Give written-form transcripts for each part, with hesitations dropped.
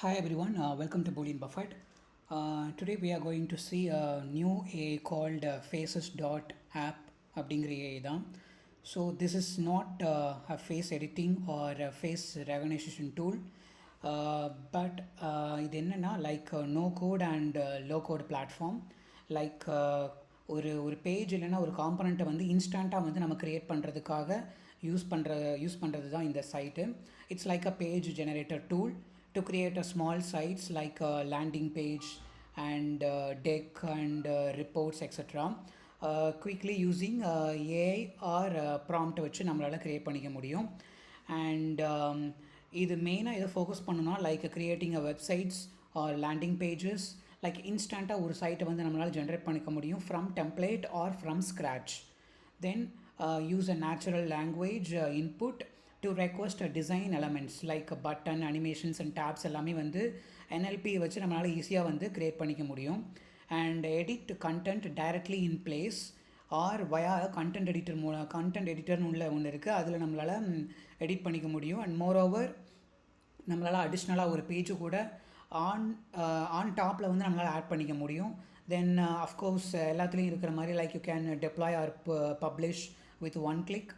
Hi everyone, welcome to Boolean Buffet. Today we are going to see a new AI called faces.app அப்படிங்கிற AI தான். So this is not a face editing or a face recognition tool, but இது என்னன்னா like no code and low code platform. Like ஒரு page இல்லைன்னா ஒரு காம்பனண்ட்டை வந்து இன்ஸ்டண்ட்டாக வந்து நம்ம க்ரியேட் பண்ணுறதுக்காக யூஸ் பண்ணுறது தான் இந்த site. It's like a page generator tool to create a small sites like a landing page and deck and reports etc. Quickly using AI or prompt வச்சு நம்மளால் க்ரியேட் பண்ணிக்க முடியும். அண்ட் இது மெயினாக இதை ஃபோக்கஸ் பண்ணணும்னா like creating a websites or landing pages like இன்ஸ்டண்ட்டாக ஒரு சைட்டை வந்து நம்மளால் ஜென்ரேட் பண்ணிக்க முடியும் from template or from scratch. Then use a natural language input to request design elements like button, animations and tabs எல்லாமே வந்து NLP வச்சு நம்மளால் ஈஸியாக வந்து க்ரியேட் பண்ணிக்க முடியும். And edit content directly in place or via content எடிட்டர்னு ஒன்று இருக்குது, அதில் நம்மளால் எடிட் பண்ணிக்க முடியும். அண்ட் மோரோவர் நம்மளால் அடிஷ்னலாக ஒரு பேஜு கூட ஆன் டாப்பில் வந்து நம்மளால் ஆட் பண்ணிக்க முடியும். தென் அஃப்கோர்ஸ் எல்லாத்துலேயும் இருக்கிற மாதிரி like you can deploy or publish with one click,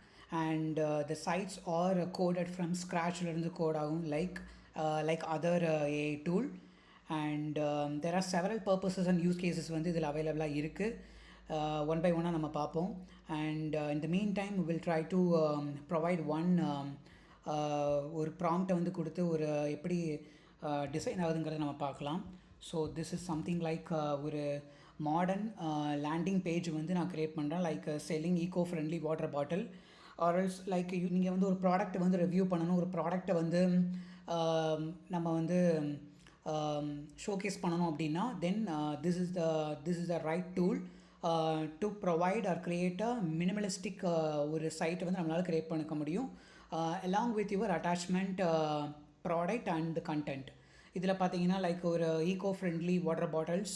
and the sites are coded from scratchலேருந்து கோட் ஆகும் like other AI tool. And there are several purposes and use cases வந்து இதில் அவைலபிளாக இருக்குது. ஒன் பை ஒன்னாக நம்ம பார்ப்போம். And in the meantime we will try to provide one ஒரு ப்ராம்ப்டை வந்து கொடுத்து ஒரு எப்படி டிசைன் ஆகுதுங்கிறத நம்ம பார்க்கலாம். So this is something like ஒரு மாடர்ன் லேண்டிங் பேஜ் வந்து நான் க்ரியேட் பண்ணுறேன் like selling eco friendly water bottle or else like நீங்கள் வந்து ஒரு ப்ராடக்ட்டை வந்து ரிவ்யூ பண்ணணும், ஒரு ப்ராடக்ட்டை வந்து நம்ம வந்து ஷோகேஸ் பண்ணணும் அப்படின்னா then this is the right tool to provide or create a minimalistic ஒரு சைட்டை வந்து நம்மளால் க்ரியேட் பண்ணிக்க முடியும் along with your attachment product and content. இதில் பார்த்தீங்கன்னா லைக் ஒரு ஈகோ ஃப்ரெண்ட்லி வாட்டர் பாட்டில்ஸ்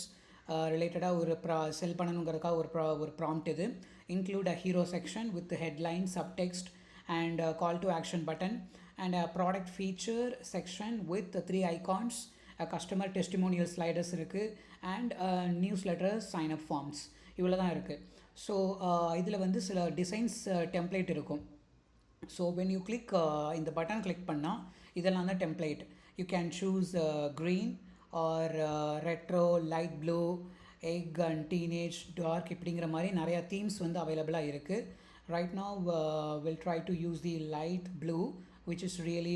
ரிலேட்டடாக ஒரு செல் பண்ணணுங்கிறதுக்காக ஒரு ப்ராம்ப்ட் இது. Include a hero section with headline, subtext and call to action button and a product feature section with 3 icons, customer testimonial sliders இருக்குது and news letters, sign up forms, இவ்வளோ தான் இருக்குது. So இதில் வந்து சில டிசைன்ஸ் டெம்ப்ளேட் இருக்கும். So when you click இந்த button click பண்ணால் இதெல்லாம் தான் template. You can choose green or retro, light blue, egg and teenage, dark இப்படிங்கிற மாதிரி நிறையா தீம்ஸ் வந்து அவைலபிளாக இருக்குது. Right now will try to use the light blue which is really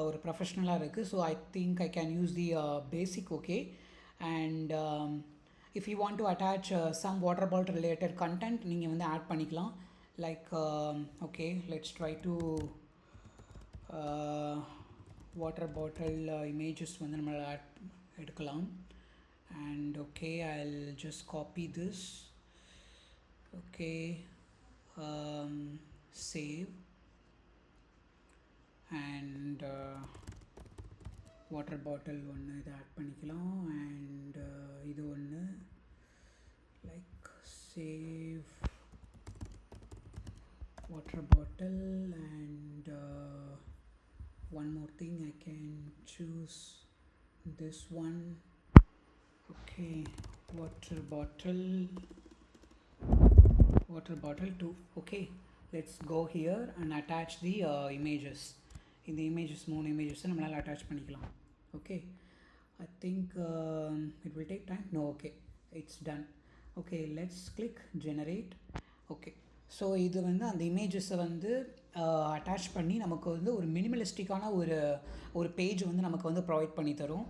ஒரு ப்ரொஃபஷ்னலாக இருக்குது. So I think I can use the basic okay. And if you want to attach some water bottle related content நீங்கள் வந்து add பண்ணிக்கலாம். Like okay, let's try to water bottle images வந்து நம்மளால் add எடுக்கலாம். And okay, I'll just copy this. Okay, save and water bottle ஒன்று இதை add பண்ணிக்கலாம். and இது ஒன்று like save water bottle and one more thing I can choose this one. Okay, water bottle 2. Okay, let's go here and attach the images. இந்த images 3 images நம்மளால் attach பண்ணிக்கலாம். Okay, I think it will take time. No, okay, it's done. Okay, let's click generate. Okay, so இது வந்து அந்த இமேஜஸை வந்து attach பண்ணி நமக்கு வந்து ஒரு மினிமலிஸ்டிக்கான ஒரு பேஜ் வந்து நமக்கு வந்து ப்ரொவைட் பண்ணி தரும்.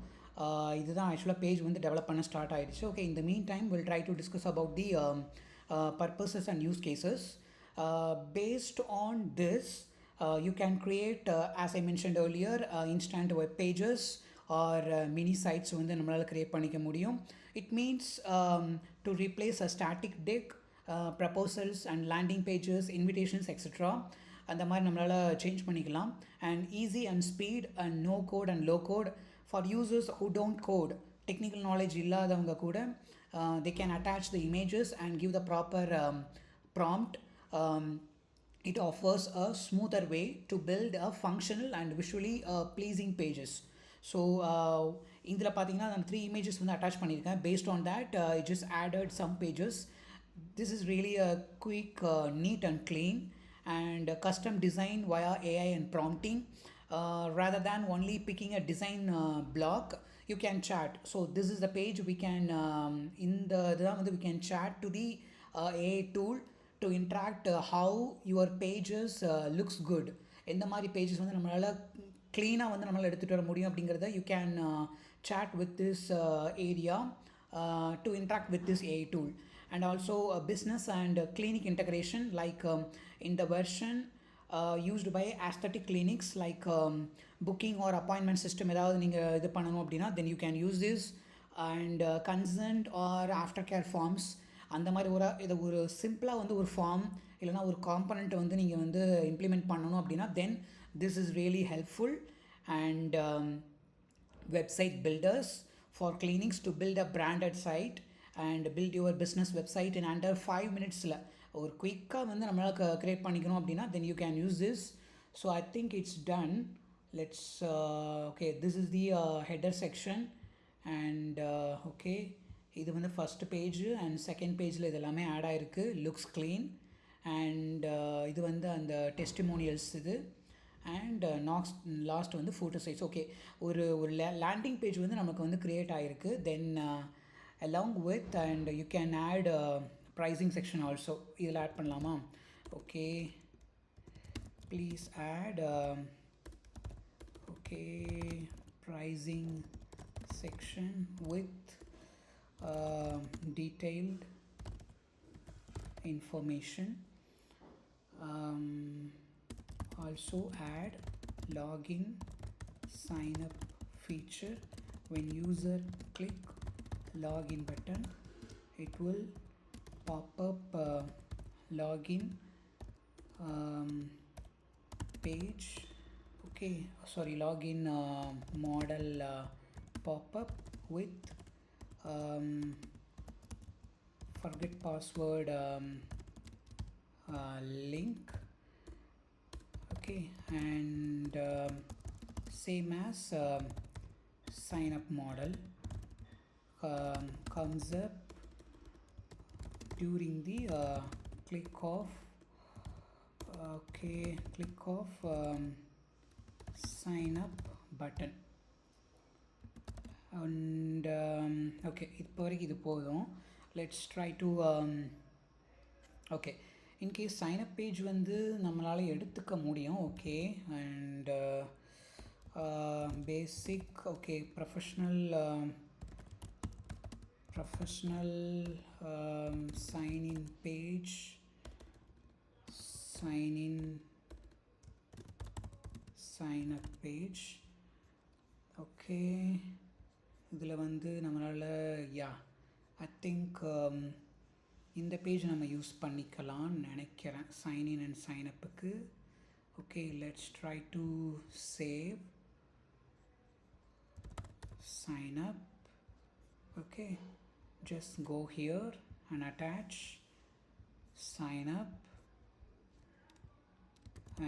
இதுதான் ஆக்சுவலாக பேஜ் வந்து டெவலப் பண்ண ஸ்டார்ட் ஆகிடுச்சு. ஓகே, இந்த mean time will try to discuss about the purposes and use cases. Based on this, you can create, as I mentioned earlier, instant web pages or mini sites வந்து நம்மளால் create பண்ணிக்க முடியும். It means to replace a static deck, proposals and landing pages, invitations etc. அந்த மாதிரி நம்மளால் change பண்ணிக்கலாம். And easy and speed and no code and low code for users who don't code, technical knowledge இல்லாதவங்க கூட they can attach the images and give the proper prompt. It offers a smoother way to build a functional and visually pleasing pages. So இதில் பார்த்தீங்கன்னா நான் 3 images வந்து attach பண்ணியிருக்கேன். Based on that it just added some pages. This is really a quick, neat and clean and custom design via AI and prompting. Rather than only picking a design block, you can chat. So this is the page we can in the we can chat to the AI tool to interact how your pages looks good. எந்த மாதிரி pages வந்து நம்மளால் க்ளீனாக வந்து நம்மளால் எடுத்துகிட்டு வர முடியும் அப்படிங்கிறத you can chat with this area to interact with this AI tool. And also business and clinic integration, like in the version used by aesthetic clinics, like booking or appointment system ஏதாவது நீங்கள் இது பண்ணணும் அப்படின்னா then you can use this. And consent or aftercare forms, அந்த மாதிரி இது ஒரு சிம்பிளாக வந்து ஒரு ஃபார்ம் இல்லைனா ஒரு காம்பனண்ட்டை வந்து நீங்கள் வந்து இம்ப்ளிமெண்ட் பண்ணணும் அப்படின்னா then this is really helpful. And website builders for clinics to build a branded site and build your business website in under 5 minutes-ல ஒரு குயிக்காக வந்து நம்மளால் க்ரியேட் பண்ணிக்கணும் அப்படின்னா then you can use this. So I think it's done. Let's okay, this is the header section. And okay, இது வந்து first page and second பேஜில் இது எல்லாமே ஆட் ஆகிருக்கு. Looks clean. அண்ட் இது வந்து அந்த டெஸ்டிமோனியல்ஸ் இது. அண்ட் லாஸ்ட் வந்து ஃபோட்டோ சைட்ஸ். ஓகே, ஒரு லேண்டிங் பேஜ் வந்து நமக்கு வந்து க்ரியேட் ஆகிருக்கு. தென் along with, and you can add pricing section also. இதில் ஆட் பண்ணலாமா? Okay, please add okay, pricing section with detailed information. Also add login sign up feature. When user click login button, it will pop up login page. Okay, sorry, login model pop up with forget password link. Okay, and same as sign up model comes up during the click of sign up button. And okay, இப்போ வரைக்கும் இது போதும். Let's try to okay, in case sign up page வந்து நம்மளால் எடுத்துக்க முடியும். Okay, and basic, okay, professional sign in page, sign up page. Okay, இதில் வந்து நம்மளால் ஐ திங்க் இந்த பேஜ் நம்ம யூஸ் பண்ணிக்கலாம்னு நினைக்கிறேன் சைன்இன் அண்ட் சைனப்புக்கு. Okay, let's try to save sign up. Okay, just go here and attach sign up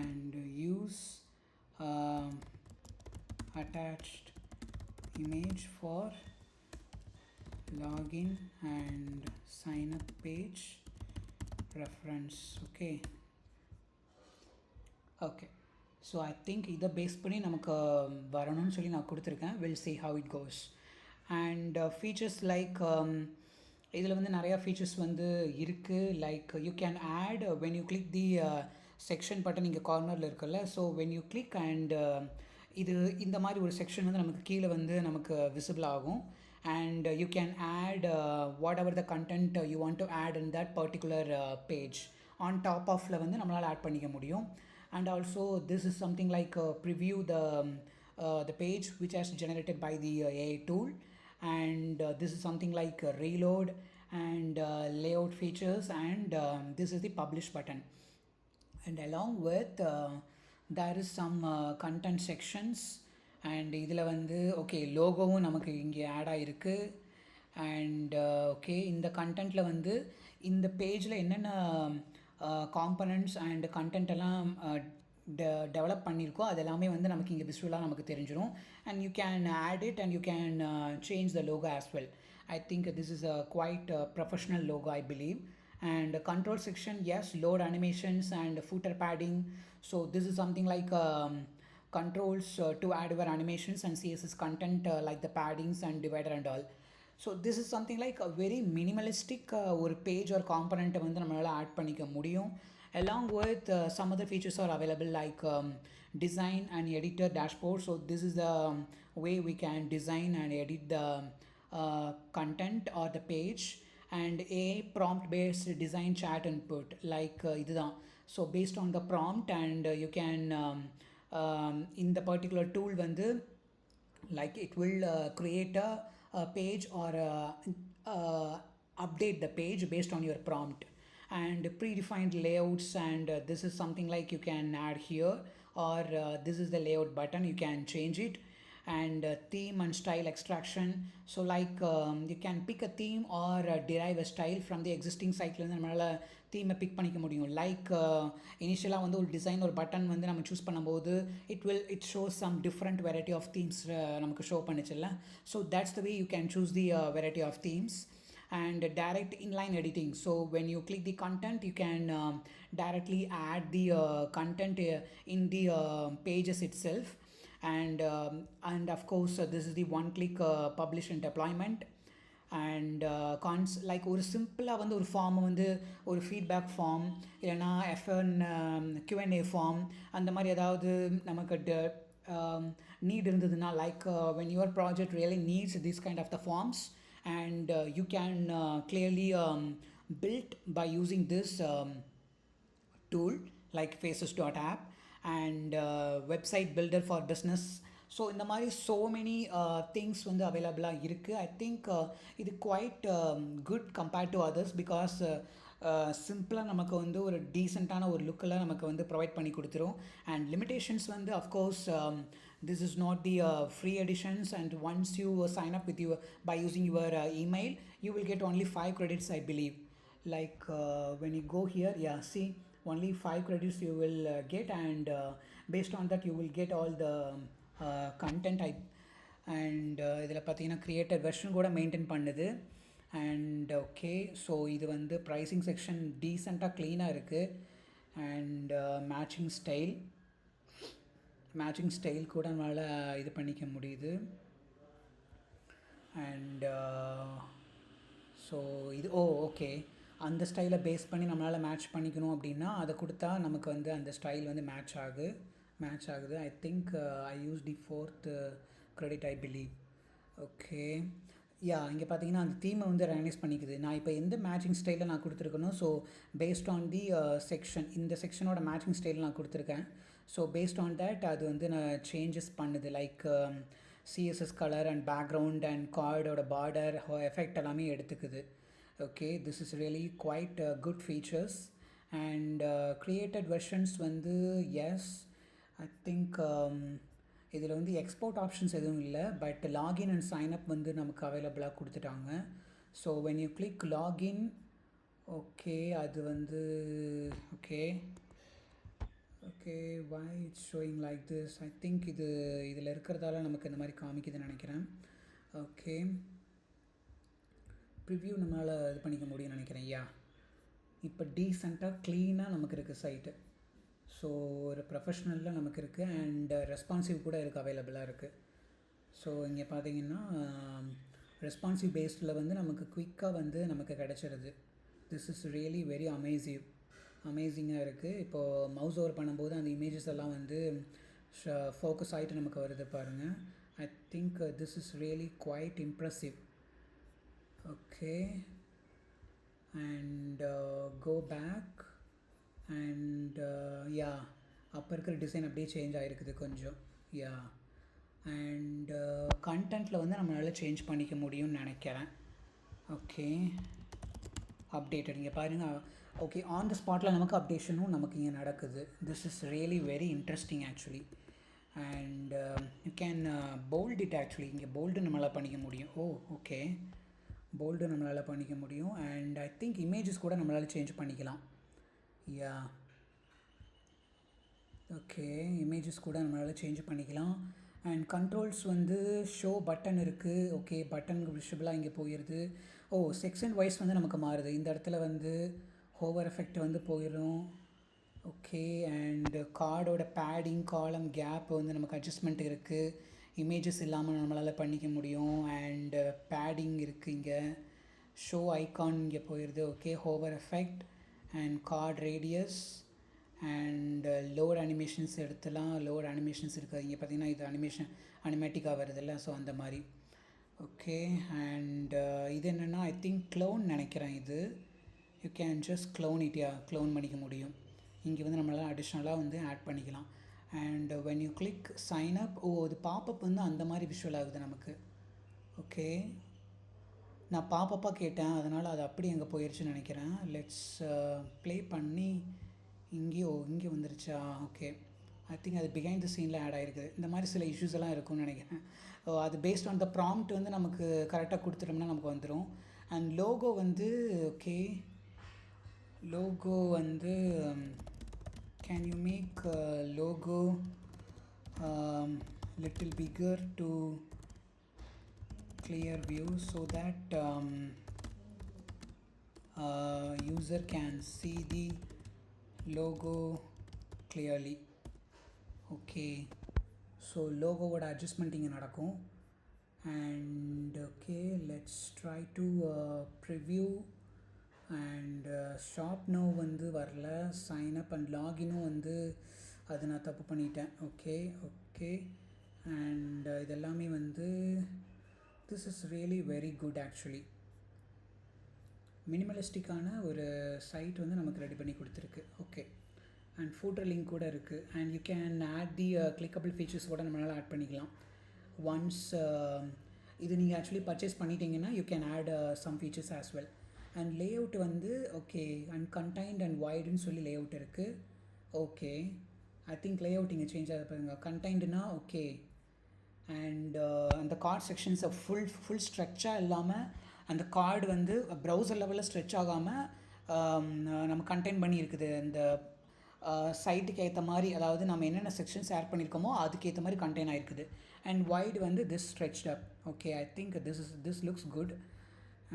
and use attached image for login and sign up page reference. Okay, so I think இதை base பண்ணி நமக்கு வரணும்னு சொல்லி நான் கொடுத்துருக்கேன். Will see how it goes. And features like இதில் வந்து நிறையா ஃபீச்சர்ஸ் வந்து இருக்குது. Like you can add when you click the section button இங்கே கார்னரில் இருக்குல்ல, so when you click and இது இந்த மாதிரி ஒரு செக்ஷன் வந்து நமக்கு கீழே வந்து நமக்கு விசிபிள் ஆகும். and you can add whatever the content you want to add in that particular page on top of-ல வந்து நம்மளால் ஆட் பண்ணிக்க முடியும். and also this is something like preview the page which has generated by the AI tool. and this is something like reload and layout features. and this is the publish button. and along with there is some content sections. and இதில் வந்து okay லோகோவும் நமக்கு இங்கே add ஆகிருக்கு. And okay, இந்த கண்டென்ட்டில் வந்து இந்த பேஜில் என்னென்ன காம்பனண்ட்ஸ் அண்ட் கண்டென்ட் எல்லாம் டெவலப் பண்ணியிருக்கோம் அது எல்லாமே வந்து நமக்கு இங்கே விசுவலாக நமக்கு தெரிஞ்சிடும். And you can add it and you can change the logo as well. I think this is a quite professional logo, I believe. And control section, yes, load animations and footer padding. So this is something like controls to add your animations and CSS content like the paddings and divider and all. So this is something like a very minimalistic or page or component வந்து நம்மளால add பண்ணிக்க முடியும். Along with some other features are available like design and editor dashboard. So this is the way we can design and edit the content or the page. And a prompt based design chat input like இதுதான். So based on the prompt and you can in the particular tool வந்து like it will create a page or update the page based on your prompt. And predefined layouts, and this is something like you can add here, or this is the layout button, you can change it. And theme and style extraction. So like you can pick a theme or derive a style from the existing site ல நம்மளால தீமை big பண்ணிக்க முடியும். Like இனிஷியலாக வந்து ஒரு design ஒரு button வந்து நம்ம சூஸ் பண்ணும்போது it shows some different variety of themes நமக்கு ஷோ பண்ணிச்சில்ல. So that's the way you can choose the variety of themes. And direct inline editing. So when you click the content, you can directly add the content in the pages itself. And of course this is the one click publish and deployment. And like ஒரு சிம்பிளாக வந்து ஒரு ஃபார்மை வந்து ஒரு feedback form இல்லைனா FN Q&A form அந்த மாதிரி ஏதாவது நமக்கு need இருந்ததுன்னா like when your project really needs this kind of the forms, and you can clearly build by using this tool like faces.app and website builder for business. So இந்த மாதிரி so many things வந்து அவைலபிளாக இருக்குது. I think இது quite good compared to others because சிம்பிளாக நமக்கு வந்து ஒரு டீசெண்டான ஒரு லுக்கில் நமக்கு வந்து ப்ரொவைட் பண்ணி கொடுத்துரும். அண்ட் லிமிடேஷன்ஸ் வந்து of course this is not the free editions, and once you sign up with you by using your email, you will get only 5 credits, I believe. Like when you go here, yeah, see, only 5 credits you will get, and based on that you will get all the content. And இதில் பார்த்தீங்கன்னா creator version கூட maintain பண்ணுது. And okay, so இது வந்து pricing section டீசெண்டாக க்ளீனாக இருக்குது. And matching style கூட நம்மளால் இது பண்ணிக்க முடியுது. அண்ட் ஸோ இது ஓகே, அந்த ஸ்டைலை பேஸ் பண்ணி நம்மளால் மேட்ச் பண்ணிக்கணும் அப்படின்னா அதை கொடுத்தா நமக்கு வந்து அந்த ஸ்டைல் வந்து மேட்ச் ஆகுது. I think I use the 4th credit, I believe. Okay, yeah, இங்கே பார்த்தீங்கன்னா அந்த தீமை வந்து ரெகனைஸ் பண்ணிக்குது. நான் இப்போ எந்த மேட்சிங் ஸ்டைலில் நான் கொடுத்துருக்கணும், so based on the section, இந்த செக்ஷனோட மேட்சிங் ஸ்டைலில் நான் கொடுத்துருக்கேன். ஸோ பேஸ்ட் ஆன் தேட் அது வந்து நான் சேஞ்சஸ் பண்ணுது. Like CSS colour and background and கார்டோட பார்டர் எஃபெக்ட் எல்லாமே எடுத்துக்குது. Okay, this is really quite good features. And created versions வந்து எஸ், ஐ திங்க் இதில் வந்து எக்ஸ்போர்ட் ஆப்ஷன்ஸ் எதுவும் இல்லை, பட் லாகின் அண்ட் சைன்அப் வந்து நமக்கு அவைலபிளாக கொடுத்துட்டாங்க. So when you click login, okay, அது வந்து okay why it's showing like this? I think இதில் இருக்கிறதால நமக்கு இந்த மாதிரி காமிக்குதுன்னு நினைக்கிறேன். ஓகே, ப்ரிவ்யூ நம்மளால் இது பண்ணிக்க முடியும்னு நினைக்கிறேன். யா, இப்போ டீசெண்டாக க்ளீனாக நமக்கு இருக்குது சைட்டு. ஸோ ஒரு ப்ரொஃபஷ்னலில் நமக்கு இருக்குது அண்ட் ரெஸ்பான்சிவ் கூட இருக்குது, அவைலபிளாக இருக்குது. ஸோ இங்கே பார்த்தீங்கன்னா ரெஸ்பான்சிவ் பேஸ்டில் வந்து நமக்கு குயிக்காக வந்து நமக்கு கிடச்சிருது. திஸ் இஸ் ரியலி வெரி அமேசிங்காக இருக்குது. இப்போது மவுஸ் ஓவர் பண்ணும்போது அந்த இமேஜஸ் எல்லாம் வந்து ஃபோக்கஸ் ஆகிட்டு நமக்கு வருது பாருங்கள். I think this is really quite impressive. Okay, and go back and yeah, அப்போ இருக்கிற டிசைன் அப்படியே சேஞ்ச் ஆகிருக்குது கொஞ்சம். யா, அண்ட் கண்டென்ட்டில் வந்து நம்மளால் சேஞ்ச் பண்ணிக்க முடியும்னு நினைக்கிறேன். ஓகே, அப்டேட்டட் இங்கே பாருங்கள். ஓகே, ஆன் த ஸ்பாட்டில் நமக்கு அப்டேஷனும் நமக்கு இங்கே நடக்குது. This is really very interesting actually. And you can bold it actually. இங்கே போல்டு நம்மளால் பண்ணிக்க முடியும். ஓகே, போல்டு நம்மளால் பண்ணிக்க முடியும். அண்ட் ஐ திங்க் இமேஜஸ் கூட நம்மளால் சேஞ்ச் பண்ணிக்கலாம். யா, ஓகே, இமேஜஸ் கூட நம்மளால் சேஞ்ச் பண்ணிக்கலாம். அண்ட் கண்ட்ரோல்ஸ் வந்து ஷோ பட்டன் இருக்குது. ஓகே, பட்டன் விஷுவலாக இங்கே போயிடுது. ஓ, செக்ஷன் வைஸ் வந்து நமக்கு மாறுது. இந்த இடத்துல வந்து ஹோவர் எஃபெக்ட் வந்து போயிடும். ஓகே, அண்ட் கார்டோட பேடிங் காலம் கேப் வந்து நமக்கு அட்ஜஸ்ட்மெண்ட் இருக்குது. இமேஜஸ் இல்லாமல் நம்மளால் பண்ணிக்க முடியும். அண்ட் பேடிங் இருக்குது இங்கே. ஷோ ஐகான் இங்கே போயிடுது. Okay, hover effect and card radius and load animations எடுத்துலாம். லோட் அனிமேஷன்ஸ் இருக்குது இங்கே. பார்த்தீங்கன்னா இது அனிமேட்டிக்காக வருதில்ல, ஸோ அந்த மாதிரி. ஓகே, அண்ட் இது என்னென்னா ஐ திங்க் க்ளோன் நினைக்கிறேன் இது. You can just clone it. Clone பண்ணிக்க முடியும். இங்கே வந்து நம்மளால் அடிஷ்னலாக வந்து ஆட் பண்ணிக்கலாம். And when you click sign up, இது பாப்பப் வந்து அந்த மாதிரி விஷுவல் ஆகுது நமக்கு. ஓகே, நான் பாப்பப்பாக கேட்டேன், அதனால் அது அப்படி அங்கே போயிடுச்சுன்னு நினைக்கிறேன். லெட்ஸ் ப்ளே பண்ணி இங்கே வந்துருச்சா? ஓகே, ஐ திங்க் அது பிஹைண்ட் த சீனில் ஆட் ஆகிருக்குது. இந்த மாதிரி சில இஷ்யூஸ் எல்லாம் இருக்கும்னு நினைக்கிறேன். அது பேஸ்ட் ஆன் த ப்ராம்ப்ட் வந்து நமக்கு கரெக்டாக கொடுத்துட்டோம்னா நமக்கு வந்துடும். அண்ட் லோகோ வந்து ஓகே, லோகோ வந்து can you make logo little bigger to clear view so that user can see the logo clearly. Okay, so logo would adjustment inga nadakum. And okay, let's try to preview. And shop now வந்து வரல. sign up and login வந்து அது நான் தப்பு பண்ணிட்டேன். Okay, and இதெல்லாமே வந்து this is really very good actually. மினிமலிஸ்டிக்கான ஒரு சைட் வந்து நமக்கு ரெடி பண்ணி கொடுத்துருக்கு. ஓகே, அண்ட் ஃபூட்டர் லிங்க் கூட இருக்குது. And you can add the clickable features கூட நம்மளால் ஆட் பண்ணிக்கலாம். ஒன்ஸ் இது நீங்கள் ஆக்சுவலி பர்ச்சேஸ் பண்ணிட்டீங்கன்னா you can add some features as well. And layout வந்து ஓகே, அண்ட் கண்டைன்ட் அண்ட் வைடுன்னு சொல்லி லே அவுட் இருக்குது. Okay, I think layout இங்கே சேஞ்ச் ஆகுது பாருங்க. கண்டைண்ட்னா ஓகே, அண்ட் அந்த கார்ட் செக்ஷன்ஸை ஃபுல் ஸ்ட்ரெச்சாக இல்லாமல் அந்த கார்டு வந்து ப்ரௌசர் லெவலில் ஸ்ட்ரெச் ஆகாமல் நம்ம கண்டெயின் பண்ணி இருக்குது. அந்த சைட்டுக்கு ஏற்ற மாதிரி, அதாவது நம்ம என்னென்ன செக்ஷன்ஸ் ஆட் பண்ணியிருக்கோமோ அதுக்கேற்ற மாதிரி கண்டெயின் ஆகிருக்குது. அண்ட் வைடு வந்து this stretched up. Okay, I think this looks good.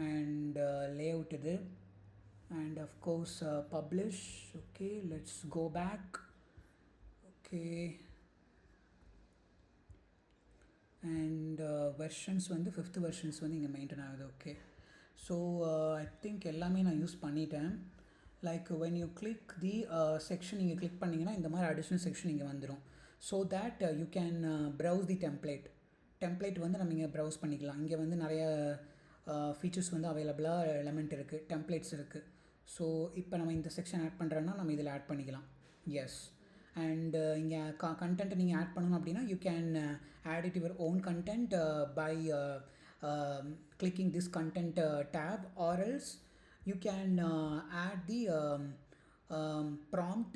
And lay இது. And of course publish. Okay, let's go back. Okay, and versions வந்து 5th வெர்ஷன்ஸ் வந்து இங்கே மெயின்டைன் ஆகுது. ஓகே, ஸோ ஐ திங்க் எல்லாமே நான் use பண்ணிட்டேன். Like when you click the section நீங்கள் click பண்ணிங்கன்னா இந்த மாதிரி அடிஷ்னல் செக்ஷன் இங்கே வந்துடும். So that you can browse the template வந்து நம்ம இங்கே ப்ரௌஸ் பண்ணிக்கலாம். இங்கே வந்து நிறைய ஃபீச்சர்ஸ் வந்து அவைலபிளாக எலமெண்ட் இருக்குது, டெம்ப்ளேட்ஸ் இருக்குது. ஸோ இப்போ நம்ம இந்த செக்ஷன் ஆட் பண்ணுறோன்னா நம்ம இதில் ஆட் பண்ணிக்கலாம். எஸ், அண்ட் இங்கே கண்டென்ட்டை நீங்கள் ஆட் பண்ணணும் அப்படின்னா you can add it your own content by clicking this content tab, or else you can add the prompt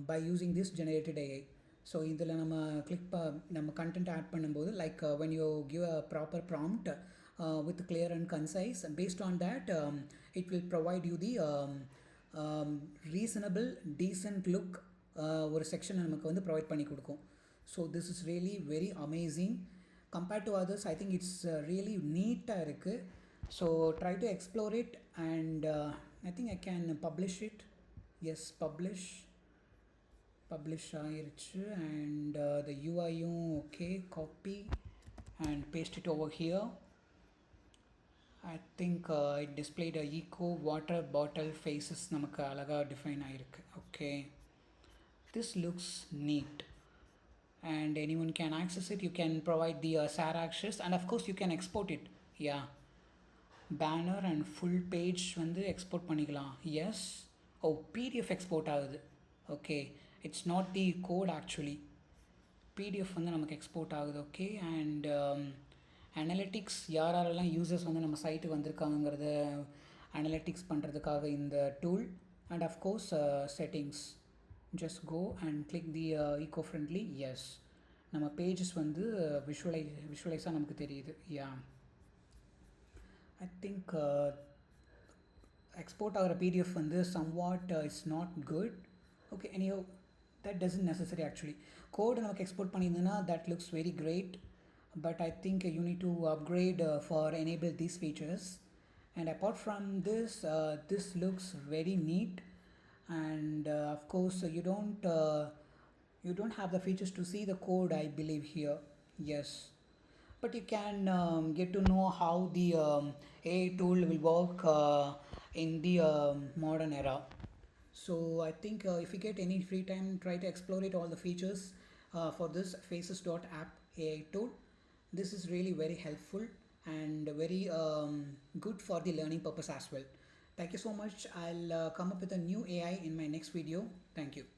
by using this generated AI. So இதில் நம்ம நம்ம கண்டென்ட் ஆட் பண்ணும்போது like when you give a proper prompt with clear and concise, based on that it will provide you the reasonable decent look ஒரு section நமக்கு வந்து provide பண்ணி கொடுக்கும். So this is really very amazing. compared to others, I think it's really neat-ஆ இருக்குது. So try to explore it, and I think I can publish it. Yes, publish ஆயிருச்சு. And the UI-யும் okay, copy and paste it over here. I think it displayed a eco water bottle faces நமக்கு அழகாக define ஆகிருக்கு. Okay, this looks neat and anyone can access it. You can provide the share access, and of course you can export it. Yeah, banner and full page வந்து export பண்ணிக்கலாம். Yes, PDF export ஆகுது. Okay, it's not the code actually, PDF வந்து நமக்கு export ஆகுது. Okay, and analytics யாரெல்லாம் users வந்து நம்ம site வந்திருக்காங்கிறத analytics பண்ணுறதுக்காக இந்த tool. And of course settings, just go and click the eco-friendly. yes, நம்ம பேஜஸ் வந்து விஷுவலைஸாக நமக்கு தெரியுது. யா, ஐ திங்க் எக்ஸ்போர்ட் ஆகிற PDF வந்து somewhat is not good. okay, anyhow that doesn't necessary actually. Code நமக்கு export பண்ணியிருந்ததுன்னா that looks very great, but I think you need to upgrade for enable these features. And apart from this, this looks very neat. And of course, you don't have the features to see the code, I believe here. Yes, but you can get to know how the AI tool will work in the modern era. So I think if you get any free time, try to explore it all the features for this faces.app AI tool. This is really very helpful and very good for the learning purpose as well. Thank you so much. I'll come up with a new AI in my next video. Thank you.